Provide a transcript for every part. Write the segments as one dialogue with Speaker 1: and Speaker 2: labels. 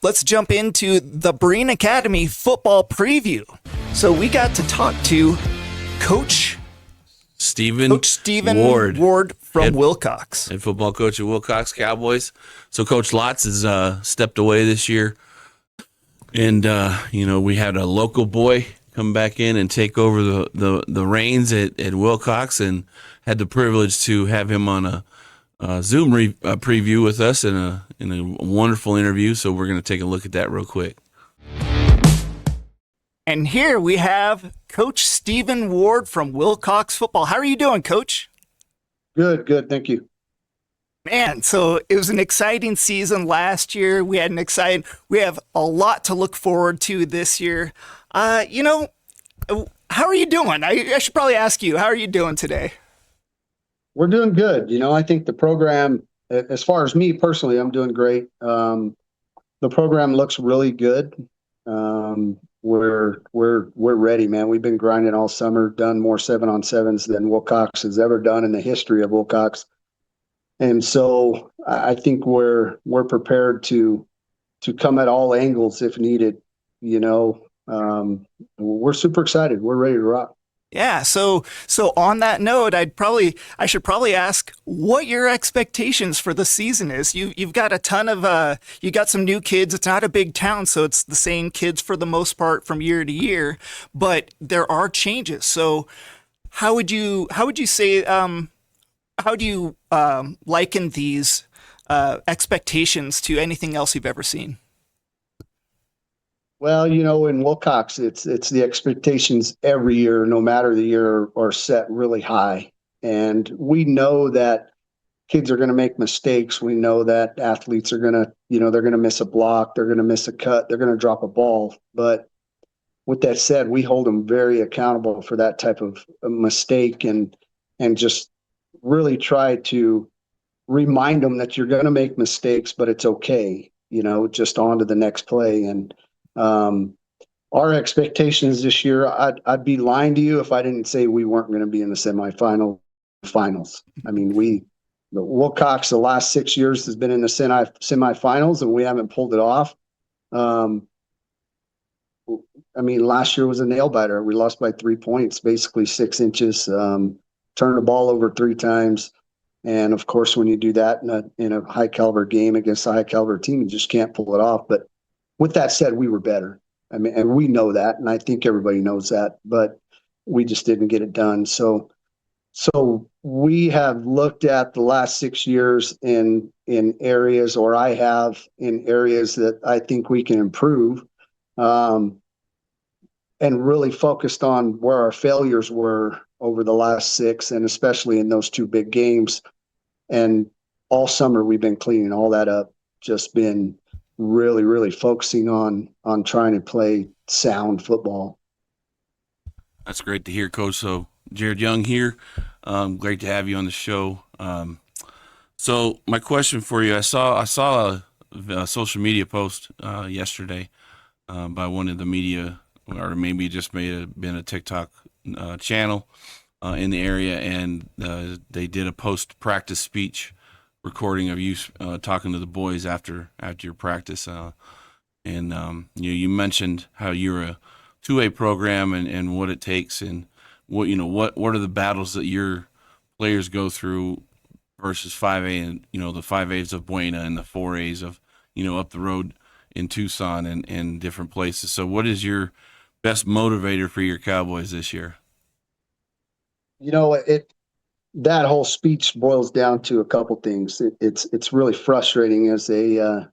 Speaker 1: let's jump into the Berean Academy football preview. So we got to talk to Coach
Speaker 2: Stephen
Speaker 1: Ward from Wilcox.
Speaker 2: Head football coach at Wilcox Cowboys. So Coach Lotz has stepped away this year. And, we had a local boy come back in and take over the reins at Wilcox, and had the privilege to have him on a Zoom preview with us in a wonderful interview. So we're going to take a look at that real quick.
Speaker 1: And here we have Coach Stephen Ward from Wilcox Football. How are you doing, Coach?
Speaker 3: Good. Thank you.
Speaker 1: Man, so it was an exciting season last year. We have a lot to look forward to this year. How are you doing? I should probably ask you, how are you doing today?
Speaker 3: We're doing good. I think the program, as far as me personally, I'm doing great. The program looks really good. We're ready, man. We've been grinding all summer, done more 7-on-7s than Wilcox has ever done in the history of Wilcox. And so I think we're prepared to come at all angles if needed. We're super excited. We're ready to rock.
Speaker 1: Yeah. So on that note, I should probably ask what your expectations for the season is. You've got a ton of you got some new kids. It's not a big town, so it's the same kids for the most part from year to year, but there are changes. So how would you say how do you liken these expectations to anything else you've ever seen?
Speaker 3: Well, in Wilcox, it's the expectations every year, no matter the year, are set really high. And we know that kids are going to make mistakes. We know that athletes are going to, they're going to miss a block, they're going to miss a cut, they're going to drop a ball. But with that said, we hold them very accountable for that type of mistake, and just really try to remind them that you're going to make mistakes, but it's okay, just on to the next play. And our expectations this year, I'd be lying to you if I didn't say we weren't going to be in the finals. I mean, the Wilcox, the last 6 years has been in the semifinals, and we haven't pulled it off. Last year was a nail biter. We lost by 3 points, basically 6 inches, turned the ball over 3 times. And of course, when you do that in a high caliber game against a high caliber team, you just can't pull it off. But with that said, we were better. And we know that, and I think everybody knows that, but we just didn't get it done. So we have looked at the last 6 years in areas, or I have in areas that I think we can improve, and really focused on where our failures were over the last 6, and especially in those 2 big games. And all summer we've been cleaning all that up, just been really, really focusing on trying to play sound football.
Speaker 2: That's great to hear, Coach. So Jared Young here. Great to have you on the show. So my question for you, I saw a social media post yesterday by one of the media, or maybe it just may have been a TikTok channel in the area, and they did a post-practice speech recording of you talking to the boys after your practice, you mentioned how you're a 2A program and what it takes, and what are the battles that your players go through versus 5A, and the 5As of Buena and the 4As of up the road in Tucson and different places. So what is your best motivator for your Cowboys this year?
Speaker 3: That whole speech boils down to a couple things. It's really frustrating as a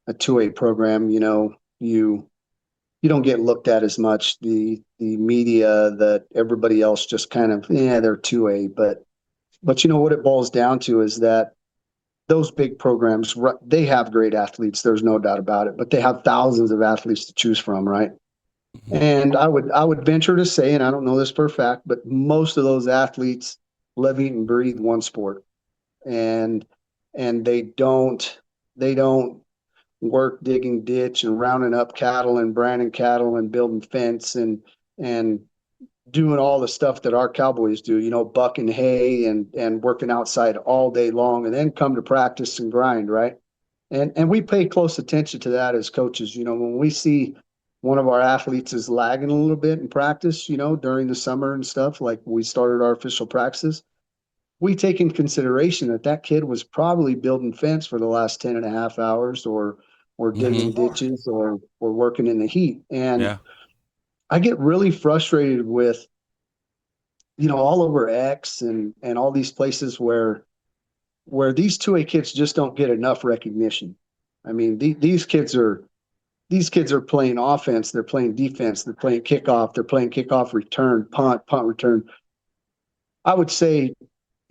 Speaker 3: 2A program. You don't get looked at as much. The media, that everybody else just kind of, they're 2A. But what it boils down to is that those big programs, they have great athletes. There's no doubt about it. But they have thousands of athletes to choose from, right? Mm-hmm. And I would venture to say, and I don't know this for a fact, but most of those athletes live, eat, and breathe one sport, and they don't work digging ditch and rounding up cattle and branding cattle and building fence and doing all the stuff that our Cowboys do, bucking hay and working outside all day long, and then come to practice and grind, right? And we pay close attention to that as coaches. When we see one of our athletes is lagging a little bit in practice, during the summer and stuff, like we started our official practices, we take in consideration that that kid was probably building fence for the last 10 and a half hours, or digging
Speaker 2: Mm-hmm.
Speaker 3: ditches, or working in the heat. And
Speaker 2: Yeah.
Speaker 3: I get really frustrated with, all over X and all these places where these 2A kids just don't get enough recognition. I mean, these kids are playing offense, they're playing defense, they're playing kickoff return, punt return. I would say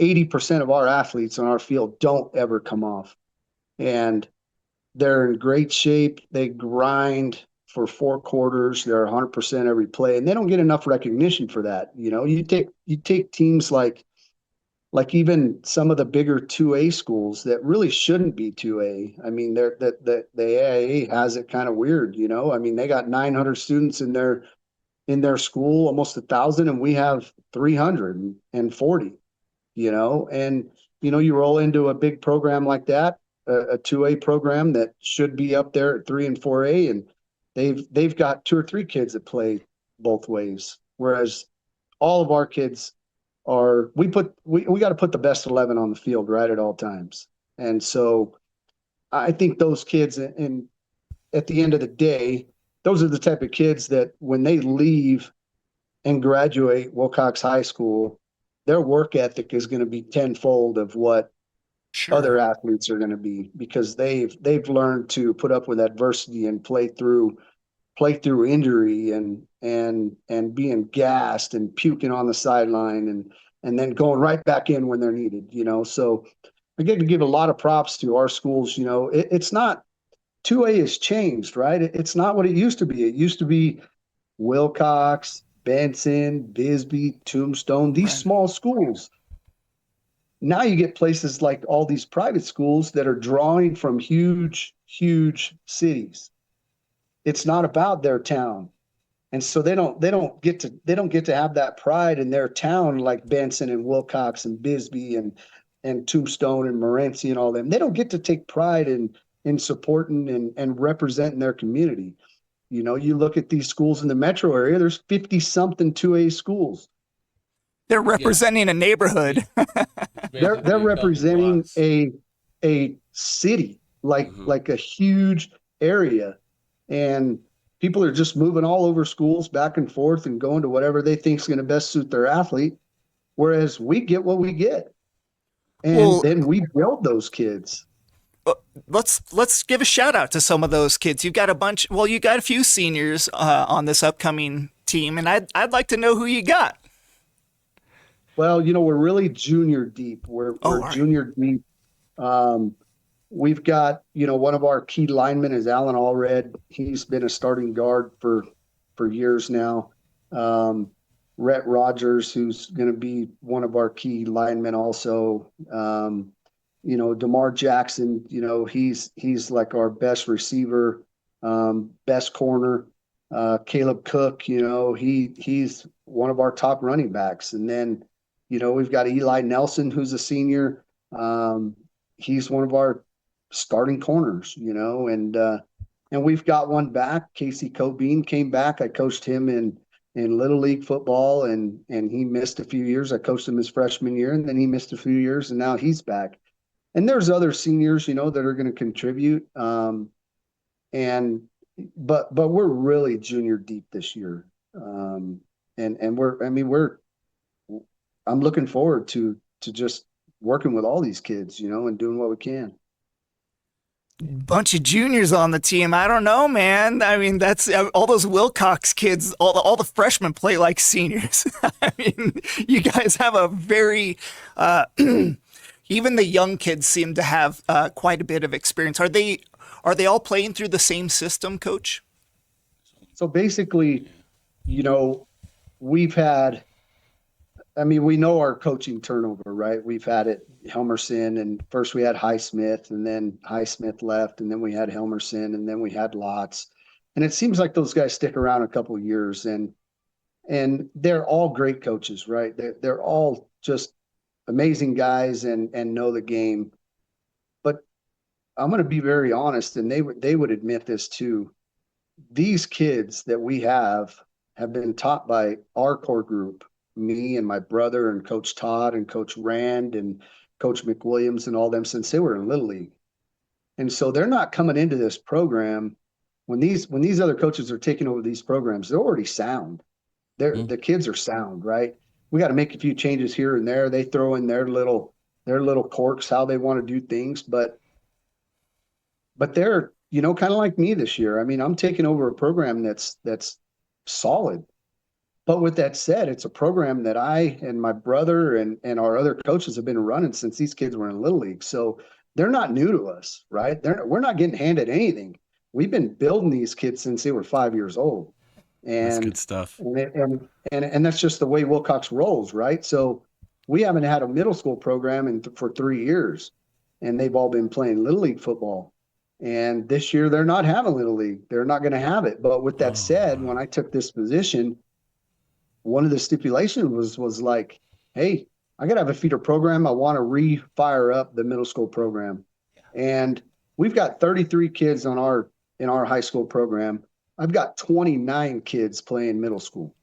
Speaker 3: 80% of our athletes on our field don't ever come off. And they're in great shape. They grind for 4 quarters. They're 100% every play, and they don't get enough recognition for that. You take teams like even some of the bigger 2A schools that really shouldn't be 2A. I mean, the AIA has it kind of weird. I mean, they got 900 students in their school, almost 1,000, and we have 340. And you roll into a big program like that, a 2A program that should be up there at 3 and 4A, and they've got 2 or 3 kids that play both ways, whereas all of our kids we got to put the best 11 on the field right at all times. And so I think those kids, and at the end of the day, those are the type of kids that when they leave and graduate Wilcox High School, their work ethic is going to be tenfold of what other
Speaker 1: Sure.
Speaker 3: athletes are going to be, because they've learned to put up with adversity and play through injury, and being gassed and puking on the sideline, and then going right back in when they're needed. So I get to give a lot of props to our schools. It's not 2A has changed, right? It's not what it used to be. It used to be Wilcox, Benson, Bisbee, Tombstone, these
Speaker 1: Right.
Speaker 3: small schools. Now you get places like all these private schools that are drawing from huge, huge cities. It's not about their town. And so they don't get to have that pride in their town, like Benson and Wilcox and Bisbee and Tombstone and Morenci and all them. They don't get to take pride in supporting and representing their community. You look at these schools in the metro area, there's 50 something 2A schools.
Speaker 1: They're
Speaker 2: Yeah.
Speaker 1: representing a neighborhood.
Speaker 2: It's
Speaker 3: They're
Speaker 2: basically a couple
Speaker 3: representing
Speaker 2: blocks.
Speaker 3: a city, like
Speaker 2: Mm-hmm.
Speaker 3: like a huge area. And people are just moving all over schools back and forth and going to whatever they think is going to best suit their athlete. Whereas we get what we get. And
Speaker 1: Well,
Speaker 3: then we build those kids.
Speaker 1: let's give a shout out to some of those kids. You've got a bunch. Well, you got a few seniors on this upcoming team, and I'd like to know who you got.
Speaker 3: Well, we're really junior deep. We're
Speaker 1: Oh,
Speaker 3: we're
Speaker 1: all right.
Speaker 3: junior deep. Um, we've got, one of our key linemen is Alan Allred. He's been a starting guard for years now. Um, Rhett Rogers, who's going to be one of our key linemen also. DeMar Jackson, he's like our best receiver, best corner. Caleb Cook, he's one of our top running backs. And then, we've got Eli Nelson, who's a senior. He's one of our starting corners, and we've got one back. Casey Cobine came back. I coached him in Little League football, and he missed a few years. I coached him his freshman year, and then he missed a few years, and now he's back. And there's other seniors, that are going to contribute. And but we're really junior deep this year. And I'm looking forward to just working with all these kids, and doing what we can.
Speaker 1: Bunch of juniors on the team. I don't know, man. I mean, that's all those Wilcox kids. All the freshmen play like seniors. I mean, you guys have a very even the young kids seem to have quite a bit of experience. Are they all playing through the same system, Coach?
Speaker 3: So basically, you know, we've had, I mean, we know our coaching turnover, right? We've had it Helmerson, and first we had Highsmith, and then Highsmith left, and then we had Helmerson, and then we had Lots. And it seems like those guys stick around a couple of years, and they're all great coaches, right? They're all just amazing guys and know the game. But I'm going to be very honest, and they would admit this too. These kids that we have been taught by our core group, me and my brother and Coach Todd and Coach Rand and Coach McWilliams and all them since they were in Little League. And so they're not coming into this program when these other coaches are taking over these programs, they're already sound. The kids are sound, right? We got to make a few changes here and there. They throw in their little quirks, how they want to do things, but they're, kind of like me this year. I mean, I'm taking over a program that's solid. But with that said, it's a program that I and my brother and our other coaches have been running since these kids were in Little League. So they're not new to us, right? We're not getting handed anything. We've been building these kids since they were 5 years old.
Speaker 2: That's good
Speaker 3: And
Speaker 2: stuff.
Speaker 3: and that's just the way Wilcox rolls, right? So we haven't had a middle school program for 3 years, and they've all been playing Little League football. And this year they're not having Little League. They're not going to have it. But with that said, when I took this position, one of the stipulations was like, hey, I got to have a feeder program. I want to refire up the middle school program. And we've got 33 kids in our high school program. I've got 29 kids playing middle school.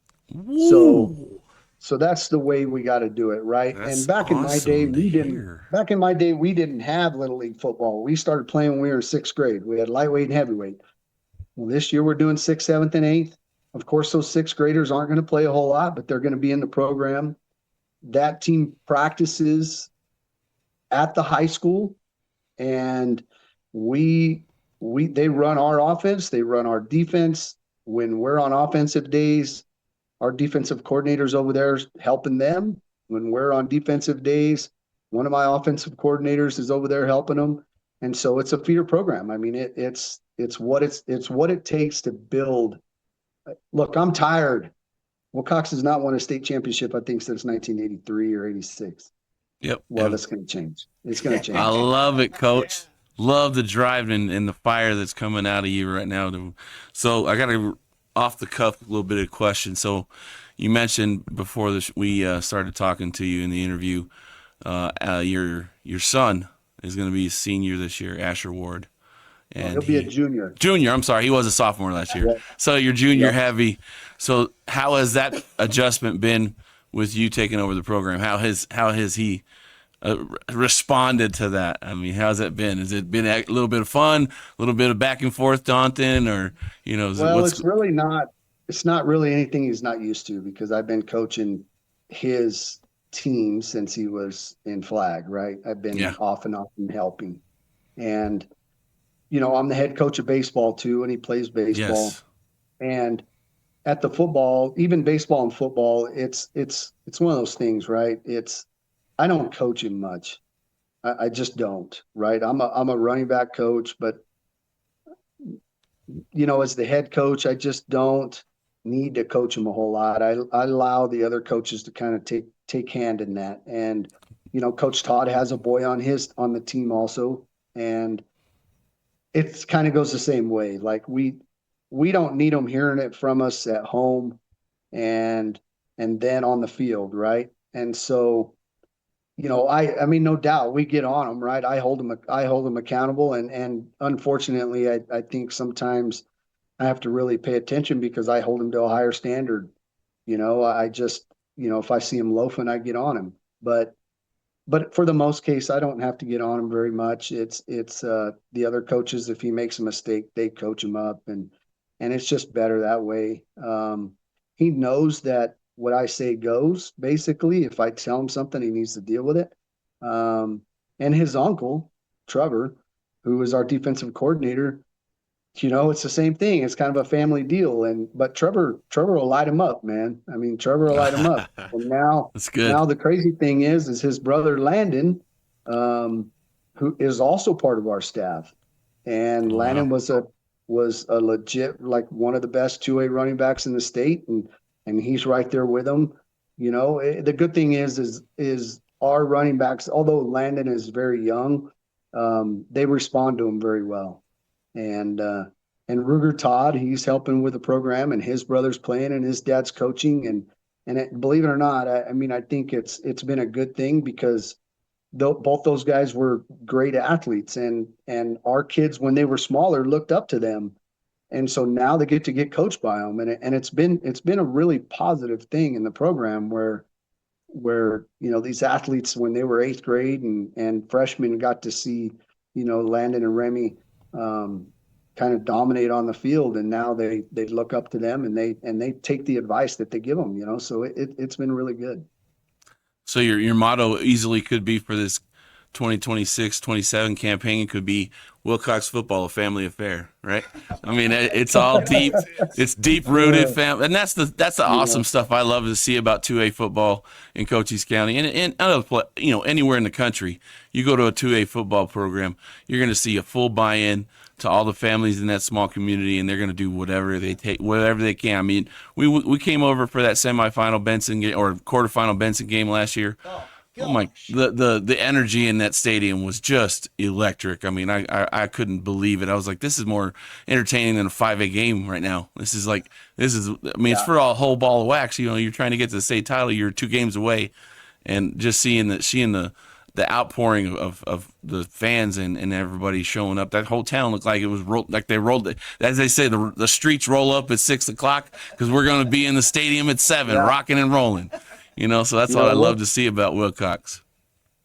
Speaker 3: So that's the way we got to do it, right?
Speaker 2: That's
Speaker 3: And back in my day,
Speaker 2: awesome to hear.
Speaker 3: we didn't have Little League football. We started playing when we were in sixth grade. We had lightweight and heavyweight. Well, this year we're doing sixth, seventh, and eighth. Of course, those sixth graders aren't going to play a whole lot, but they're going to be in the program. That team practices at the high school, and they run our offense, they run our defense. When we're on offensive days, our defensive coordinator's over there helping them. When we're on defensive days, one of my offensive coordinators is over there helping them. And so it's a feeder program. I mean, it's what it takes to build. Look, I'm tired. Wilcox has not won a state championship, I think, since 1983 or 86.
Speaker 2: Yep.
Speaker 3: Well, that's going to change. It's going to change.
Speaker 2: I love it, Coach. Love the drive and the fire that's coming out of you right now. So I got a off the cuff little bit of question. So you mentioned before this we started talking to you in the interview, your son is going to be a senior this year, Asher Ward. And
Speaker 3: he'll be a junior.
Speaker 2: Junior, I'm sorry. He was a sophomore last year.
Speaker 3: Yeah.
Speaker 2: So you're junior
Speaker 3: Yep.
Speaker 2: heavy. So how has that adjustment been with you taking over the program? How has he responded to that? I mean, how's that been? Has it been a little bit of fun, a little bit of back and forth daunting, or,
Speaker 3: Well, it's not really anything he's not used to, because I've been coaching his team since he was in flag, right? I've been off and helping. And, I'm the head coach of baseball too, and he plays baseball.
Speaker 2: Yes.
Speaker 3: And at the football, even baseball and football, it's one of those things, right? I don't coach him much. I just don't, right? I'm a running back coach, but as the head coach, I just don't need to coach him a whole lot. I allow the other coaches to kind of take hand in that. And, Coach Todd has a boy on the team also. And it kind of goes the same way. Like we don't need them hearing it from us at home and then on the field, right? And so, I mean, no doubt we get on them, right? I hold them accountable. And unfortunately, I think sometimes I have to really pay attention because I hold them to a higher standard. I just, if I see him loafing, I get on him. But for the most case, I don't have to get on him very much. It's the other coaches, if he makes a mistake, they coach him up, and it's just better that way. He knows that what I say goes, basically. If I tell him something, he needs to deal with it. And his uncle, Trevor, who is our defensive coordinator, it's the same thing. It's kind of a family deal. But Trevor will light him up, man. I mean, Trevor will light him up. And now,
Speaker 2: That's good.
Speaker 3: Now the crazy thing is his brother Landon, who is also part of our staff. And Landon was a legit, like, one of the best 2A running backs in the state, and he's right there with him. The good thing is our running backs, although Landon is very young, they respond to him very well. And Ruger Todd, he's helping with the program, and his brother's playing, and his dad's coaching, and believe it or not, I mean, I think it's been a good thing, because both those guys were great athletes, and our kids, when they were smaller, looked up to them. And so now they get coached by them. And it's been a really positive thing in the program where, these athletes, when they were eighth grade and freshmen, got to see, Landon and Remy, kind of dominate on the field. And now they look up to them, and they take the advice that they give them, so it's been really good.
Speaker 2: So your motto easily could be for this 2026-27 campaign could be Wilcox football, a family affair, right? I mean, it's all deep. It's deep rooted family, and that's the awesome stuff I love to see about 2A football in Cochise County and anywhere in the country. You go to a 2A football program, you're going to see a full buy-in to all the families in that small community, and they're going to do whatever they can. I mean, we came over for that semifinal Benson game or quarterfinal Benson game last year. Oh my! The energy in that stadium was just electric. I mean, I couldn't believe it. I was like, this is more entertaining than a 5A game right now. This is. I mean, it's for a whole ball of wax. You're trying to get to the state title. You're 2 games away, and just seeing the outpouring of the fans and everybody showing up. That whole town looked like it was like they rolled it. As they say, the streets roll up at 6 o'clock because we're going to be in the stadium at 7, rocking and rolling. So that's what I love to see about Wilcox.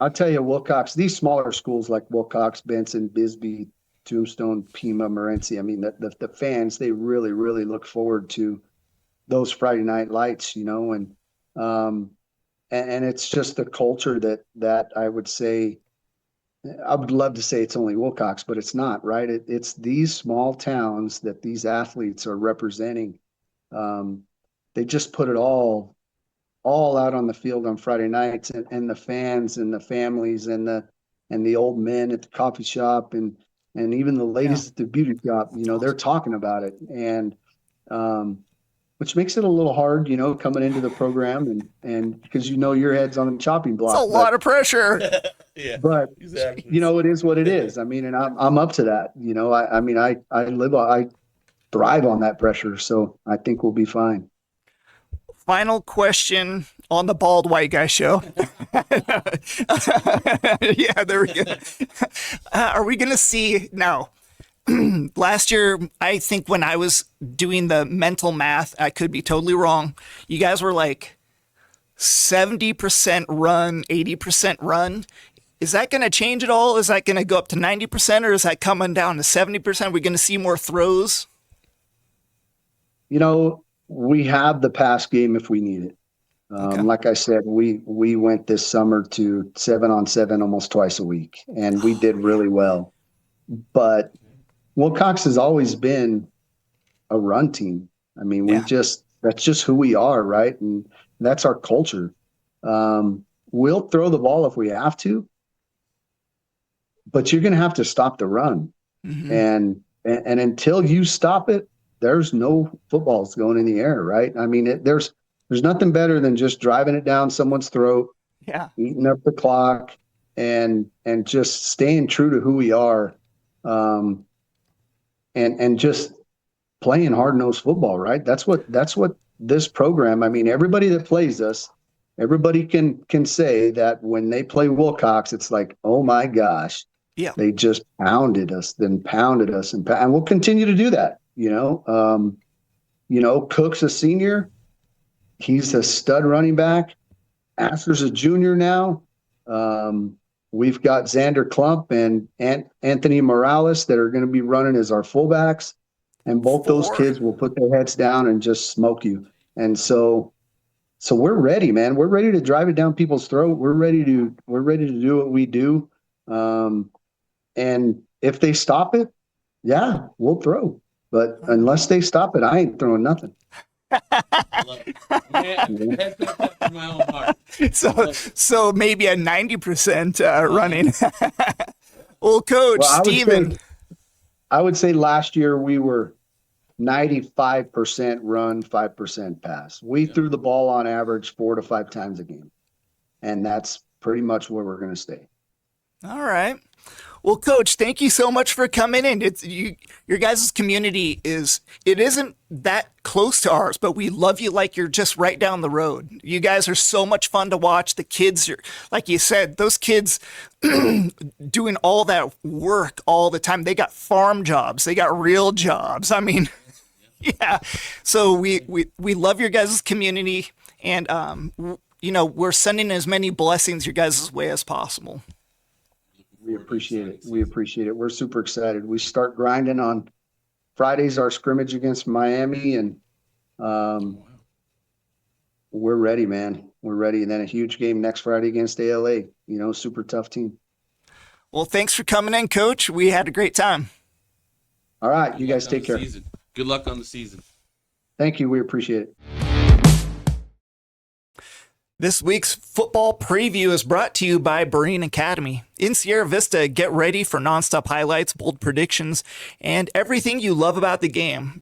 Speaker 3: I'll tell you, Wilcox, these smaller schools like Wilcox, Benson, Bisbee, Tombstone, Pima, Morenci, I mean, the fans, they really, really look forward to those Friday night lights, and it's just the culture that I would say, I would love to say it's only Wilcox, but it's not, right? It's these small towns that these athletes are representing. They just put it all out on the field on Friday nights, and the fans and the families and the old men at the coffee shop and even the ladies at the beauty shop, they're talking about it. And, which makes it a little hard, coming into the program and because, your head's on the chopping block.
Speaker 1: It's a lot of pressure.
Speaker 2: Yeah,
Speaker 3: but
Speaker 2: exactly.
Speaker 3: It is what it is. I mean, and I'm up to that, I thrive on that pressure. So I think we'll be fine.
Speaker 1: Final question on the Bald White Guy Show. Yeah, there we go. Are we going to see now? Last year, I think when I was doing the mental math, I could be totally wrong. You guys were like 70% run, 80% run. Is that going to change at all? Is that going to go up to 90%, or is that coming down to 70%? Are we going to see more throws?
Speaker 3: We have the pass game if we need it.
Speaker 1: Okay.
Speaker 3: Like I said, we went this summer to 7-on-7 almost twice a week, and we did really well. But Wilcox has always been a run team. I mean, that's just who we are, right? And that's our culture. We'll throw the ball if we have to, but you're going to have to stop the run. Mm-hmm. And until you stop it, there's no footballs going in the air, right? I mean, there's nothing better than just driving it down someone's throat, eating up the clock, and just staying true to who we are, and just playing hard-nosed football, right? That's what this program. I mean, everybody that plays us, everybody can say that when they play Wilcox, it's like, oh my gosh, they just pounded us, and we'll continue to do that. Cook's a senior. He's a stud running back. Astor's a junior now. We've got Xander Klump and Anthony Morales that are going to be running as our fullbacks. And both those kids will put their heads down and just smoke you. And so we're ready, man. We're ready to drive it down people's throat. We're ready to do what we do. And if they stop it, we'll throw. But unless they stop it, I ain't throwing nothing.
Speaker 1: So maybe a 90% running. Well, Coach Steven.
Speaker 3: I would say last year we were 95% run, 5% pass. We threw the ball on average 4 to 5 times a game. And that's pretty much where we're going to stay.
Speaker 1: All right. Well, Coach, thank you so much for coming in. Your guys' community isn't that close to ours, but we love you like you're just right down the road. You guys are so much fun to watch. The kids are, like you said, those kids doing all that work all the time. They got farm jobs. They got real jobs. I mean, yeah. So we love your guys' community, and we're sending as many blessings your guys' way as possible.
Speaker 3: We appreciate it. We appreciate it. We're super excited. We start grinding on Fridays, our scrimmage against Miami, and we're ready, man. We're ready. And then a huge game next Friday against ALA, super tough team.
Speaker 1: Well, thanks for coming in, Coach. We had a great time.
Speaker 3: All right. You guys take care.
Speaker 2: Good luck on the season.
Speaker 3: Thank you. We appreciate it.
Speaker 1: This week's football preview is brought to you by Berean Academy. In Sierra Vista, get ready for nonstop highlights, bold predictions, and everything you love about the game.